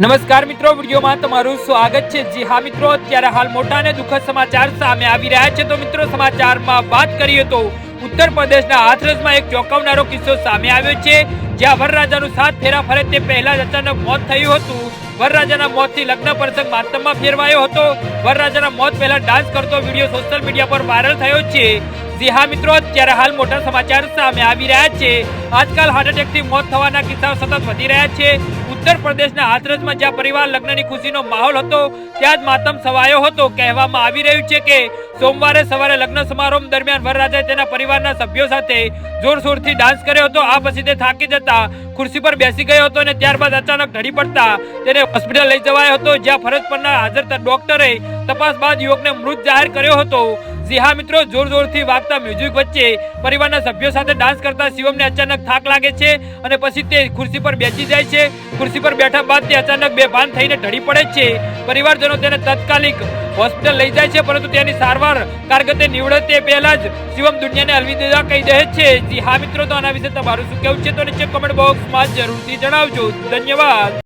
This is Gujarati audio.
નમસ્કાર મિત્રો, વિડીયોમાં તમારું સ્વાગત છે। જી હા મિત્રો, અત્યારે હાલ મોટા અને દુઃખદ સમાચાર સામે આવી રહ્યા છે। તો મિત્રો, સમાચારમાં વાત કરીએ તો ઉત્તર પ્રદેશના હાથરસમાં એક ચોંકાવનારો કિસ્સો સામે આવ્યો છે, જ્યાં વરરાજાનું 7 ફેરા ફરે તે પહેલા જ અચાનક મોત થયું હતું। વરરાજાના મોતથી લગ્ન પ્રસંગ માતમમાં ફેરવાયો હતો। વરરાજાના મોત પહેલા ડાન્સ કરતો વિડીયો સોશિયલ મીડિયા પર વાયરલ થયો છે। જી હા મિત્રો, અત્યારે હાલ મોટા સમાચાર સામે આવી રહ્યા છે। આજકાલ હાર્ટ એટેકથી મોત થવાના કિસ્સાઓ સતત વધી રહ્યા છે। ઉત્તર પ્રદેશના હાથરસમાં જ્યાં પરિવાર લગ્નની ખુશીનો માહોલ હતો, ત્યાં જ માતમ છવાયો હતો। કહેવામાં આવી રહ્યું છે કે સોમવારે સવારે લગ્ન સમારોહ દરમિયાન વરરાજાએ તેના પરિવારના સભ્યો સાથે જોરશોરથી ડાન્સ કર્યો હતો। આ પછી તે થાકી જતા ખુરશી પર બેસી ગયો હતો અને ત્યારબાદ અચાનક ઢળી પડતા તેને હોસ્પિટલ લઈ જવાયો હતો, જ્યાં ફરજ પરના હાજર ડોક્ટરે તપાસ બાદ યુવકને મૃત જાહેર કર્યો હતો। જી હા મિત્રો, જોરથી વાગતા મ્યુઝિક વચ્ચે પરિવારના સભ્યો સાથે ડાન્સ કરતા શિવમને અચાનક થાક લાગે છે અને પછી તે ખુરશી પર બેસી જાય છે। ખુરશી પર બેઠા બાદ તે અચાનક બેભાન થઈને ઢળી પડે છે। પરિવારજનો તેને તાત્કાલિક હોસ્પિટલ લઈ જાય છે, પરંતુ તેની સારવાર કારગતે નીવડે તે પહેલા જ શિવમ દુનિયાને અલવિદા કહી દે છે। જી હા મિત્રો, તો આના વિશે તમારું શું કહેવું છે તો નીચે કમેન્ટ બોક્સમાં જરૂરથી જણાવજો। ધન્યવાદ।